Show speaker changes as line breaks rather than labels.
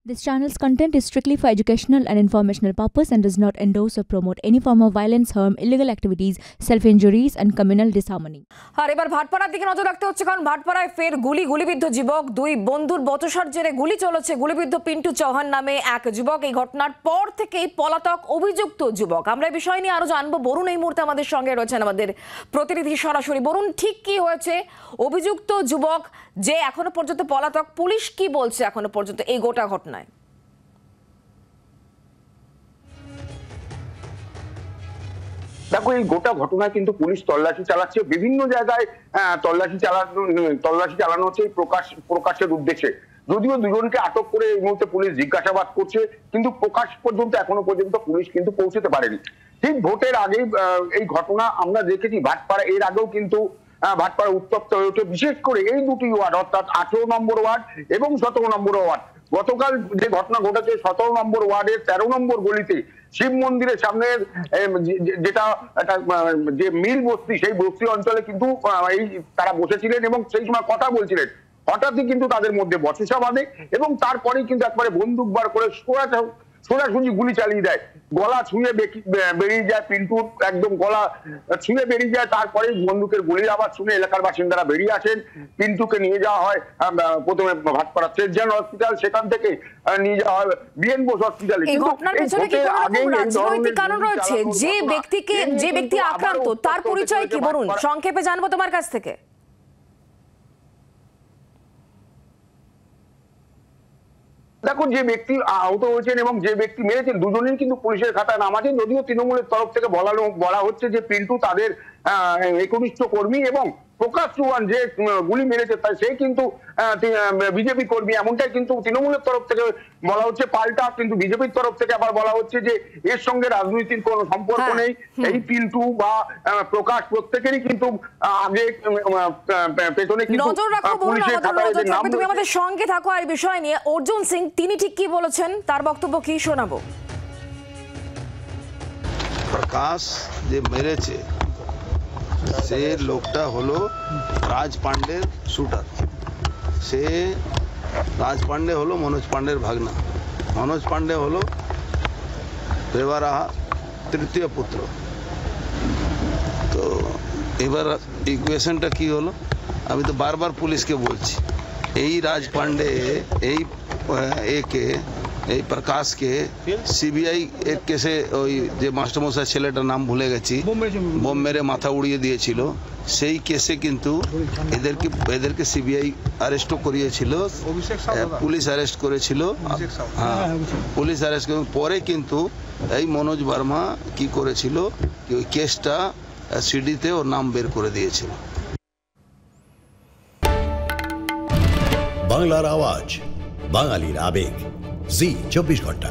This channel's content is strictly for educational and informational purpose and does not endorse or promote any form of violence, harm, illegal activities, self-injuries and communal disharmony.
আর এবার ভাটপাড়ার দিকে নজর রাখতে হচ্ছে, কারণ ভাটপাড়ায় ফের গুলিবিদ্ধ যুবক। দুই বন্ধুর বচসার জেরে গুলি চলেছে। গুলিবিদ্ধ পিন্টু চৌহান নামে এক যুবক। এই ঘটনার পর থেকেই পলাতক অভিযুক্ত যুবক। আমরা এই বিষয় নিয়ে আরো জানবো। বরুণ এই মুহূর্তে আমাদের সঙ্গে রয়েছেন, আমাদের প্রতিনিধি সরাসরি। বরুণ, ঠিক কি হয়েছে? অভিযুক্ত যুবক যে এখনো পর্যন্ত পলাতক, পুলিশ কি বলছে এখনো পর্যন্ত এই গোটা ঘটনায়?
দেখো, এই গোটা ঘটনায় কিন্তু পুলিশ তল্লাশি চালাচ্ছে, বিভিন্ন জায়গায় তল্লাশি চালানো হচ্ছে প্রকাশের উদ্দেশ্যে। যদিও দুজনকে আটক করে এই মুহূর্তে পুলিশ জিজ্ঞাসাবাদ করছে, কিন্তু প্রকাশ পর্যন্ত এখনো পর্যন্ত পুলিশ কিন্তু পৌঁছতে পারেনি। ঠিক ভোটের আগেই এই ঘটনা আমরা দেখেছি ভাটপাড়া। এর আগেও কিন্তু ভাটপাড়া উত্তপ্ত হয়ে ওঠে, বিশেষ করে এই দুটি ওয়ার্ড, অর্থাৎ 18 নম্বর ওয়ার্ড এবং 17 নম্বর ওয়ার্ড। গতকাল যে ঘটনা ঘটেছে 17 নম্বর ওয়ার্ডের 13 নম্বর গলিতে শিব মন্দিরের সামনে, যেটা একটা যে মিল বস্তি, সেই বস্তি অঞ্চলে কিন্তু তারা বসেছিলেন এবং সেই সময় কথা বলছিলেন। হঠাৎই কিন্তু তাদের মধ্যে বচসা বাঁধে এবং তারপরেই কিন্তু একবারে বন্দুক বার করে সোজাসুজি গুলি চালিয়ে দেয়। গলা ছুঁয়ে বেরিয়ে যায় পিন্টুর, একদম গলা ছুঁয়ে বেরিয়ে যায়। তারপরে বন্দুকের গুলির আওয়াজ শুনে এলাকার বাসিন্দারা বেরিয়ে আসেন। পিন্টুকে নিয়ে যাওয়া হয় প্রথমে ভাটপাড়া সেন্ট হসপিটাল, সেখান থেকে নিয়ে যাওয়া হয় বিএন বোস হসপিটালে।
এই ঘটনার পেছনে কি কোনো রাজনৈতিক কারণ রয়েছে? যে ব্যক্তি আক্রান্ত, তার পরিচয় কি বলুন, সংক্ষেপে জানবো তোমার কাছ থেকে।
দেখো, যে ব্যক্তি আহত হয়েছেন এবং যে ব্যক্তি মেরেছেন, দুজনেই কিন্তু পুলিশের খাতায় নাম আছে। যদিও তৃণমূলের তরফ থেকে বলা হচ্ছে যে পিন্টু তাদের একনিষ্ঠ কর্মী এবং প্রকাশ চৌহান যে গুলি মেরেছে সেই কিন্তু বিজেপি কর্মী, এমনটাই কিন্তু তৃণমূলের তরফ থেকে বলা হচ্ছে। পাল্টা কিন্তু বিজেপির তরফ থেকে আবার বলা হচ্ছে যে এর সঙ্গে রাজনীতির কোনো সম্পর্ক নেই। এই পিন্টু বা প্রকাশ প্রত্যেকেরই কিন্তু আগে পেছনে
নজর রাখো। তুমি আমাদের সঙ্গে থাকো আর বিষয় নিয়ে। অর্জুন সিং তিনি ঠিক কি বলেছেন, তার বক্তব্য কি শোনাবো।
প্রকাশ যে মেরেছে সে লোকটা হলো রাজ পান্ডের শুটার। সে রাজ পান্ডে হলো মনোজ পান্ডের ভাগনা। মনোজ পান্ডে হলো রেওয়ারাহা তৃতীয় পুত্র। তো এবার ইকুয়েশনটা কি হলো, আমি তো বারবার পুলিশকে বলছি, এই রাজ পান্ডে এই প্রকাশকে সিবিআই এক কেসে ওই যে মাস্টারমশাই ছেলেটার নাম ভুলে গেছি, বোম মেরে মাথা উড়িয়ে দিয়েছিল, সেই কেসে কিন্তু এদেরকে সিবিআই অ্যারেস্টও করিয়েছিল, পুলিশ অ্যারেস্ট করেছিল। হ্যাঁ, পুলিশ অ্যারেস্ট করে পরে কিন্তু এই মনোজ বর্মা কি করেছিল, ওই কেসটা সিডিতে ওর নাম বের করে দিয়েছিল।
বাংলার আওয়াজ, বাঙালির আবেগ, জি 24 ঘন্টা।